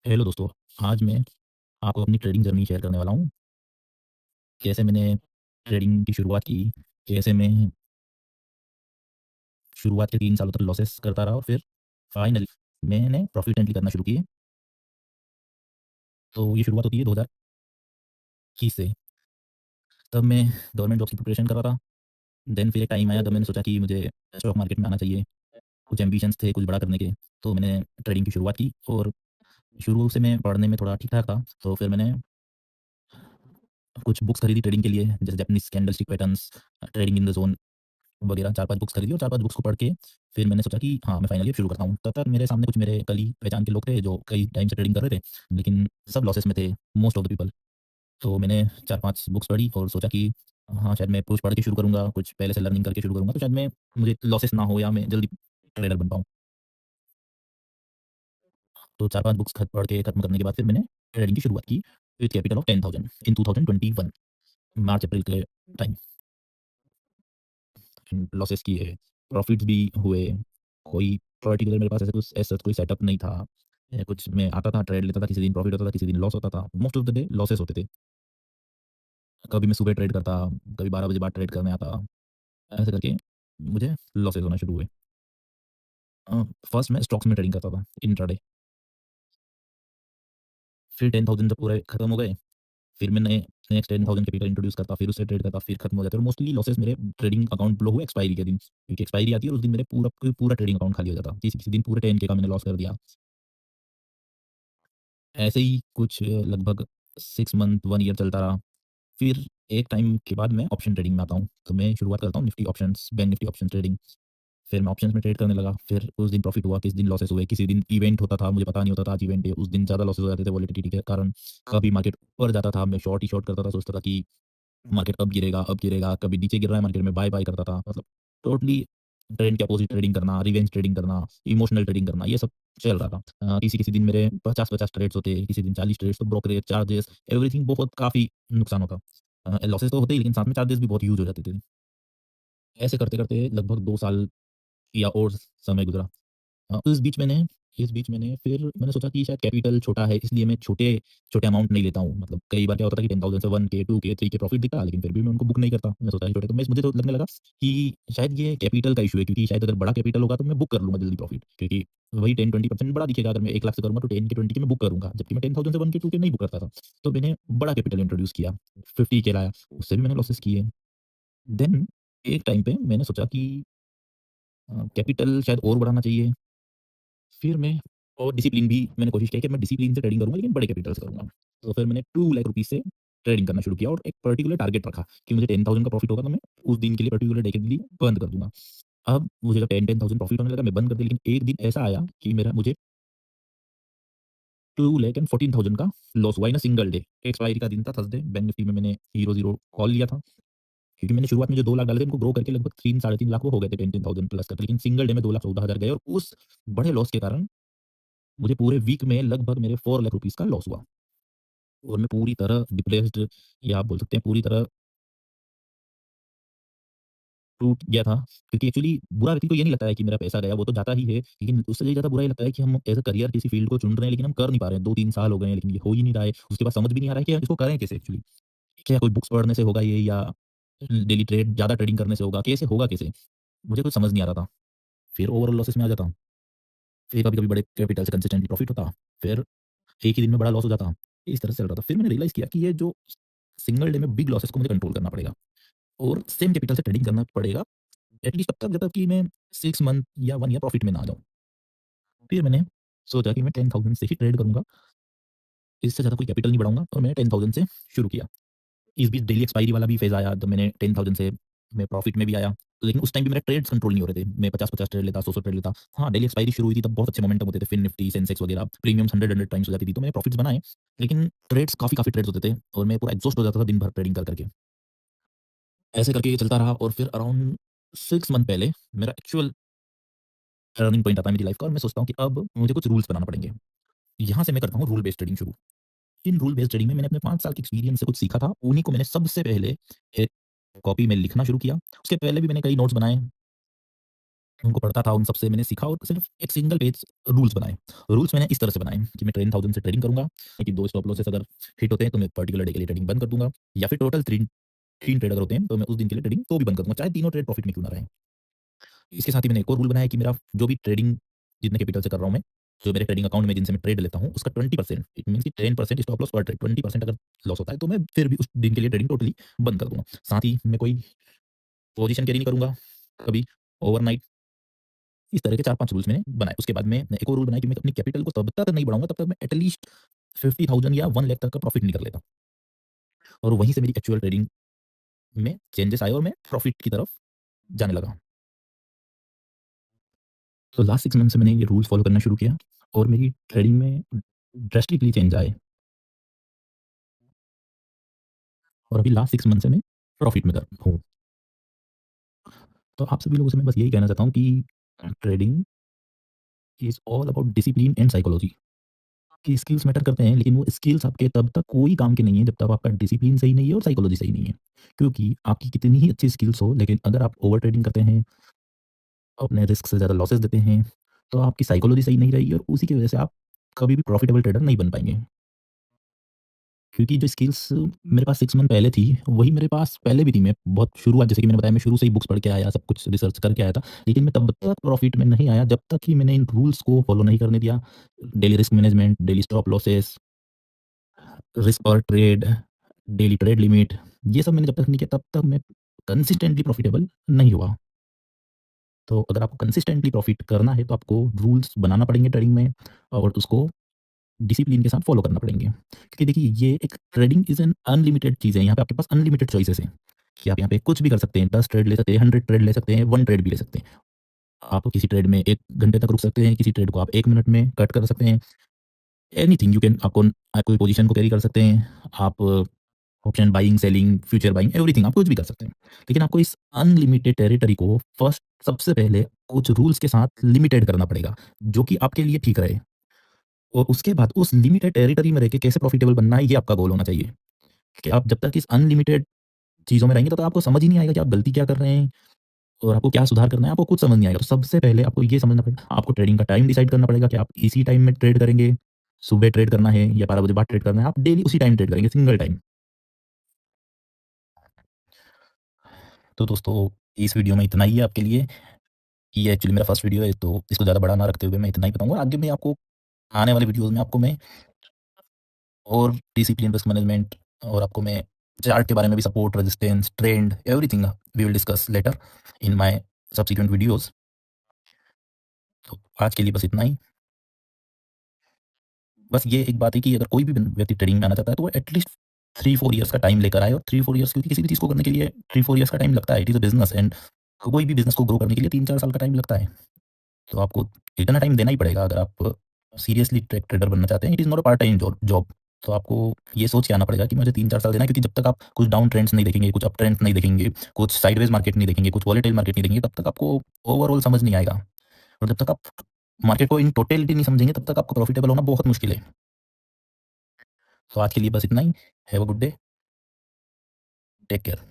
Hello दोस्तों, आज मैं आपको अपनी ट्रेडिंग जर्नी शेयर करने वाला हूँ। कैसे मैंने ट्रेडिंग की शुरुआत की, कैसे मैं शुरुआत के 3 सालों तक लॉसेस करता रहा और फिर फाइनली मैंने प्रॉफ़िट एंट्री करना शुरू किए। तो ये शुरुआत होती है 2021 से। तब मैं गवर्नमेंट जॉब्स की प्रिपरेशन कर रहा था। देन फिर एक टाइम आया जब मैंने सोचा कि मुझे स्टॉक मार्केट में आना चाहिए। कुछ एम्बिशंस थे कुछ बड़ा करने के, तो मैंने ट्रेडिंग की शुरुआत की और शुरू से मैं पढ़ने में थोड़ा ठीक-ठाक था। तो फिर मैंने कुछ बुक्स खरीदी ट्रेडिंग के लिए, जैसे Japanese candlestick patterns, trading in the zone वगैरह 4-5 बुक्स खरीदी और 4-5 बुक्स को पढ़ के फिर मैंने सोचा कि हाँ, मैं फाइनली अब शुरू करता हूँ। तब तक मेरे सामने कुछ मेरे कलीग पहचान के लोग थे जो कई टाइम से ट्रेडिंग कर रहे थे, लेकिन सब लॉसेस में थे, मोस्ट ऑफ द पीपल। तो मैंने 4-5 बुक्स पढ़ी और सोचा कि हाँ, शायद मैं कुछ पढ़ के शुरू करूँगा, कुछ पहले से लर्निंग करके शुरू करूँगा, तो शायद मुझे लॉसेस ना हो या मैं जल्दी ट्रेडर बन पाऊँ। तो 4-5 बुक्स पढ़ के खत्म करने के बाद फिर मैंने ट्रेडिंग की शुरुआत की विथ कैपिटल ऑफ 10,000 इन 2021 मार्च-अप्रैल के टाइम। लॉसेस किए, प्रॉफ़िट्स भी हुए। कोई पर्टिकुलर मेरे पास ऐसा कुछ ऐसा कोई सेटअप नहीं था। कुछ मैं आता था, ट्रेड लेता था, किसी दिन प्रॉफ़िट होता था, किसी दिन लॉस होता था। Most of the day losses होते थे। कभी मैं सुबह ट्रेड करता, कभी 12 बजे बाद ट्रेड करने आता। ऐसे करके मुझे लॉसेस होना शुरू हुए। फर्स्ट मैं स्टॉक्स में ट्रेडिंग करता था इंट्राडे। फिर 10,000 जब पूरे खत्म हो गए, फिर मैंने नेक्स्ट 10,000 कैपिटल इंट्रोड्यूस करता, फिर उससे ट्रेड करता, फिर खत्म हो जाते और मोस्टली लॉसेस मेरे ट्रेडिंग अकाउंट ब्लो हुए एक्सपायरी के दिन। क्योंकि एक्सपायरी आती है और उस दिन मेरे पूरा ट्रेडिंग अकाउंट खाली हो जाता। किसी-किसी दिन पूरे 10K का मैंने लॉस कर दिया। ऐसे ही कुछ लगभग 6 मंथ 1 ईयर चलता रहा। फिर एक टाइम के बाद मैं ऑप्शन ट्रेडिंग में आता हूँ। तो मैं शुरुआत करता हूँ Nifty options, bank Nifty option trading. फिर मैं ऑप्शंस में ट्रेड करने लगा। फिर उस दिन प्रॉफिट हुआ, किसी दिन लॉसेस हुए, किसी दिन इवेंट होता था, मुझे पता नहीं होता था आज इवेंट है। उस दिन ज़्यादा लॉसेस हो जाते थे वोलेटिलिटी के कारण। कभी मार्केट ऊपर जाता था, मैं शॉर्ट ही शॉर्ट करता था, सोचता था कि मार्केट अब गिरेगा, कभी नीचे गिर रहा है मार्केट में बाय-बाय करता था। मतलब टोटली ट्रेंड के अपोज़िट ट्रेडिंग करना, रिवेंज ट्रेडिंग करना, इमोशनल ट्रेडिंग करना, ये सब चल रहा था। किसी-किसी दिन मेरे 50-50 ट्रेड्स होते, किसी दिन 40 ट्रेड्स, तो ब्रोकरेज चार्जेस एवरीथिंग बहुत काफ़ी नुकसान होता। लॉसेस तो होते ही लेकिन साथ में चार्जेस भी बहुत ह्यूज हो जाते थे। ऐसे करते-करते लगभग 2 साल या और समय गुज़रा। इस बीच मैंने फिर मैंने सोचा कि शायद कैपिटल छोटा है इसलिए मैं छोटे छोटे अमाउंट नहीं लेता हूँ। मतलब कई बार क्या होता था कि 10,000 से 1K 2K 3K प्रॉफिट दिखा लेकिन फिर भी मैं उनको बुक नहीं करता। मैं सोचा कि छोटे, तो मैं मुझे तो लगने लगा कि शायद ये कैपिटल का इश्यू है, क्योंकि शायद अगर बड़ा कैपिटल होगा तो मैं बुक कर लूँगा जल्दी प्रॉफिट, क्योंकि वही 10-20% बड़ा दिखेगा। अगर मैं 1 लाख से करूँगा तो 10K 20K मैं बुक करूँगा, जबकि मैं 10,000 से 1K 2K नहीं बुक करता था। तो मैंने बड़ा कैपिटल इंट्रोड्यूस किया, 50K लाया, उससे भी मैंने लॉसेस किए। देन एक टाइम पे मैंने सोचा कि कैपिटल शायद और बढ़ाना चाहिए। फिर मैं और डिसिप्लिन भी मैंने कोशिश की कि मैं डिसिप्लिन से ट्रेडिंग करूँगा लेकिन बड़े कैपिटल से करूँगा। तो फिर मैंने 2 लाख रुपीज़ से ट्रेडिंग करना शुरू किया और एक पर्टिकुलर टारगेट रखा कि मुझे 10,000 का प्रॉफिट होगा तो मैं उस दिन के लिए पर्टिकुलर डे के लिए बंद कर दूँगा। अब मुझे जब 10,000 प्रॉफिट होने लगा मैं बंद कर दिया, लेकिन एक दिन ऐसा आया कि मेरा मुझे 2 लाख एंड 14,000 का लॉस हुआ इन अ सिंगल डे। एक्सपायरी का दिन था थर्सडे। बैंक निफ्टी में मैंने हीरो ज़ीरो कॉल लिया था, क्योंकि मैंने शुरुआत में जो 2 लाख डाले थे उनको ग्रो करके लगभग 3 साढ़े 3 लाख वो हो गए थे 10,000 प्लस करके, लेकिन सिंगल डे में 2,14,000 गए और उस बड़े लॉस के कारण मुझे पूरे वीक में लगभग मेरे 4 लाख रुपीज़ का लॉस हुआ और मैं पूरी तरह डिप्रेस्ड, या आप बोल सकते हैं पूरी तरह टूट गया था। क्योंकि एक्चुअली बुरा व्यक्ति को ये नहीं लगता है कि मेरा पैसा गया, वो तो जाता ही है, लेकिन उससे ये ज़्यादा बुरा ये लगता है कि हम एज़ अ करियर किसी फील्ड को चुन रहे हैं लेकिन हम कर नहीं पा रहे हैं। 2-3 साल हो गए हैं लेकिन ये हो ही नहीं रहा है। उसके बाद समझ भी नहीं आ रहा है कि इसको करें कैसे एक्चुअली? क्या कोई बुक्स पढ़ने से होगा ये, या डेली ज़्यादा ट्रेडिंग करने से होगा? कैसे होगा कैसे? मुझे कुछ समझ नहीं आ रहा था। फिर ओवरऑल लॉसेस में आ जाता। फिर कभी-कभी बड़े कैपिटल से कंसिस्टेंटली प्रॉफिट होता। फिर एक ही दिन में बड़ा लॉस हो जाता। इस तरह से चल रहा था। फिर मैंने रियलाइज़ किया कि ये जो सिंगल डे में बिग लॉसेस को मुझे कंट्रोल करना पड़ेगा और सेम कैपिटल से ट्रेडिंग करना पड़ेगा एटलीस्ट तब तक जब तक कि मैं 6 मंथ या 1 ईयर प्रॉफिट में ना आ जाऊँ। फिर मैंने सोचा कि मैं 10,000 से ही ट्रेड करूँगा, इससे ज़्यादा कोई कैपिटल नहीं बढ़ाऊँगा और मैंने 10,000 से शुरू किया। इस बीच डेली एक्सपायरी वाला भी फेज़ आया, जब मैंने 10,000 से मैं प्रॉफिट में भी आया। लेकिन उस टाइम भी मेरे ट्रेड्स कंट्रोल नहीं हो रहे थे। मैं 50-50 ट्रेड लेता, 100-100 ट्रेड लेता। हाँ, डेली एक्सपायरी शुरू हुई थी तब बहुत अच्छे मोमेंटम होते थे, फिन निफ्टी, सेंसेक्स वगैरह, प्रीमियम्स 100-100 टाइम्स हो जाती थी, तो मैंने प्रॉफिट्स बनाए। लेकिन ट्रेड्स काफ़ी ट्रेड्स होते थे और मैं पूरा एग्ज़ॉस्ट हो जाता था दिन भर ट्रेडिंग कर के। ऐसे करके ये चलता रहा और फिर अराउंड 6 मंथ पहले मेरा एक्चुअल टर्निंग पॉइंट आता है मेरी लाइफ़ का और मैं सोचता हूँ कि अब मुझे कुछ रूल्स बनाना पड़ेंगे। यहाँ से मैं करता हूँ रूल बेस्ड ट्रेडिंग शुरू। इन रूल बेस्ड ट्रेडिंग में मैंने अपने 5 साल के एक्सपीरियंस से कुछ सीखा था। उन्हीं को मैंने सबसे पहले एक कॉपी में लिखना शुरू किया। उसके पहले भी मैंने कई नोट्स बनाए, उनको पढ़ता था, उन सबसे मैंने सीखा और सिर्फ़ एक सिंगल पेज रूल्स बनाए। रूल्स मैंने इस तरह से बनाए कि मैं 10,000 से ट्रेडिंग करूँगा, कि 2 स्टॉप लॉसेस अगर हिट होते हैं तो मैं पर्टिकुलर डे के लिए ट्रेडिंग बंद कर दूँगा, या फिर टोटल 3 ट्रेड अगर होते हैं तो मैं उस दिन के लिए ट्रेडिंग तो भी बंद कर दूँगा, चाहे तीनों ट्रेड प्रॉफिट में क्यों ना रहें। इसके साथ ही मैंने एक और रूल बनाया कि मेरा जो भी ट्रेडिंग जितने कैपिटल से कर रहा हूँ मैं, जो मेरे ट्रेडिंग अकाउंट में जिनसे मैं ट्रेड लेता हूँ, उसका 20% इट मीन्स कि 10% स्टॉप लॉस पर ट्रेड, 20% अगर लॉस होता है तो मैं फिर भी उस दिन के लिए ट्रेडिंग टोटली बंद कर दूँगा। साथ ही मैं कोई पोज़ीशन कैरी नहीं करूँगा, कभी ओवरनाइट। इस तरह के 4-5 रूल्स मैंने बनाए। उसके बाद मैं एक और रूल बनाया कि मैं अपनी कैपिटल को तब तक नहीं बढ़ाऊँगा, तब तक मैं एटलीस्ट 50,000 या 1 लाख तक का प्रॉफिट नहीं कर लेता। और वहीं से मेरी एक्चुअल ट्रेडिंग में चेंजेस आए और मैं प्रॉफिट की तरफ जाने लगा। तो लास्ट 6 मंथ से मैंने ये रूल्स फॉलो करना शुरू किया और मेरी ट्रेडिंग में ड्रास्टिकली चेंज आए और अभी लास्ट 6 मंथ से मैं प्रॉफिट में कर हूँ। तो आप सभी लोगों से मैं बस यही कहना चाहता हूँ कि trading is all about discipline and psychology. कि स्किल्स मैटर करते हैं, लेकिन वो स्किल्स आपके तब तक कोई काम के नहीं है जब तक आपका डिसिप्लिन सही नहीं है और साइकोलॉजी सही नहीं है। क्योंकि आपकी कितनी ही अच्छी स्किल्स हो, लेकिन अगर आप ओवर ट्रेडिंग करते हैं, अपने रिस्क से ज़्यादा लॉसेस देते हैं, तो आपकी साइकोलॉजी सही नहीं रहेगी और उसी की वजह से आप कभी भी प्रॉफिटेबल ट्रेडर नहीं बन पाएँगे। क्योंकि जो स्किल्स मेरे पास 6 मंथ पहले थी, वही मेरे पास पहले भी थी। मैं बहुत शुरुआत, जैसे कि मैंने बताया, मैं शुरू से ही बुक्स पढ़ के आया, सब कुछ रिसर्च करके आया था। लेकिन मैं तब तक प्रॉफिट में नहीं आया जब तक कि मैंने इन रूल्स को फॉलो नहीं करने दिया। Daily risk management, daily stop losses, risk पर ट्रेड, डेली ट्रेड लिमिट, ये सब मैंने जब तक नहीं किया तब तक मैं कंसिस्टेंटली प्रॉफिटेबल नहीं हुआ। तो अगर आपको कंसिस्टेंटली प्रॉफिट करना है तो आपको रूल्स बनाना पड़ेंगे ट्रेडिंग में और उसको डिसिप्लिन के साथ फॉलो करना पड़ेंगे। क्योंकि देखिए, ये एक ट्रेडिंग इज़ एन अनलिमिटेड चीज़ है। यहाँ पे आपके पास अनलिमिटेड चॉइसेस हैं कि आप यहाँ पे कुछ भी कर सकते हैं। 10 ट्रेड ले सकते हैं, 100 ट्रेड ले सकते हैं, 1 ट्रेड भी ले सकते हैं। आप किसी ट्रेड में 1 घंटे तक रुक सकते हैं, किसी ट्रेड को आप 1 मिनट में कट कर सकते हैं। एनीथिंग यू कैन, आपको आप कोई पोज़ीशन को कैरी कर सकते हैं। आप option buying, selling, future buying, everything आप कुछ भी कर सकते हैं। लेकिन आपको इस अनलिमिटेड टेरिटरी को फर्स्ट सबसे पहले कुछ रूल्स के साथ लिमिटेड करना पड़ेगा, जो कि आपके लिए ठीक रहे। और उसके बाद उस लिमिटेड टेरिटरी में रह के कैसे प्रॉफिटेबल बनना है, ये आपका गोल होना चाहिए। कि आप जब तक इस अनलिमिटेड चीज़ों में रहेंगे, तब तक आपको समझ ही नहीं आएगा कि आप गलती क्या कर रहे हैं और आपको क्या सुधार करना है, आपको कुछ समझ नहीं आएगा। तो सबसे पहले आपको ये समझना पड़ेगा, आपको ट्रेडिंग का टाइम डिसाइड करना पड़ेगा कि आप इसी टाइम में ट्रेड करेंगे, सुबह ट्रेड करना है या 12 बजे बाद ट्रेड करना है, आप डेली उसी टाइम ट्रेड करेंगे, सिंगल टाइम। तो दोस्तों, इस वीडियो में इतना ही है आपके लिए। ये एक्चुअली मेरा फर्स्ट वीडियो है, तो इसको ज़्यादा बड़ा ना रखते हुए मैं इतना ही बताऊँगा। आगे मैं आपको आने वाले वीडियोज़ में आपको मैं और डिसिप्लिन, रिस्क मैनेजमेंट और आपको मैं चार्ट के बारे में भी, support, resistance, trend, everything we will discuss later in my subsequent videos. तो आज के लिए बस इतना ही। बस ये एक बात है कि अगर कोई भी व्यक्ति ट्रेडिंग में आना चाहता है तो वो एटलीस्ट 3-4 इयर्स का टाइम लेकर आए, और 3-4 इयर्स, क्योंकि किसी भी चीज़ को करने के लिए 3-4 इयर्स का टाइम लगता है। It is a business and कोई भी बिज़नेस को ग्रो करने के लिए 3-4 साल का टाइम लगता है। तो आपको इतना टाइम देना ही पड़ेगा अगर आप सीरियसली ट्रेडर बनना चाहते हैं। It is not a part time job. तो आपको ये सोच के आना पड़ेगा कि मुझे 3-4 साल देना है, क्योंकि जब तक आप कुछ डाउन ट्रेंड्स नहीं देखेंगे, कुछ अप ट्रेंड्स नहीं देखेंगे, कुछ साइडवेज मार्केट नहीं देखेंगे, कुछ वॉलेटाइल मार्केट नहीं देखेंगे, तब तक आपको ओवरऑल समझ नहीं आएगा। और जब तक आप मार्केट को इन टोटलिटी नहीं समझेंगे, तब तक आपको प्रॉफिटेबल होना बहुत मुश्किल है। तो आज के लिए बस इतना ही। Have a good day. Take care.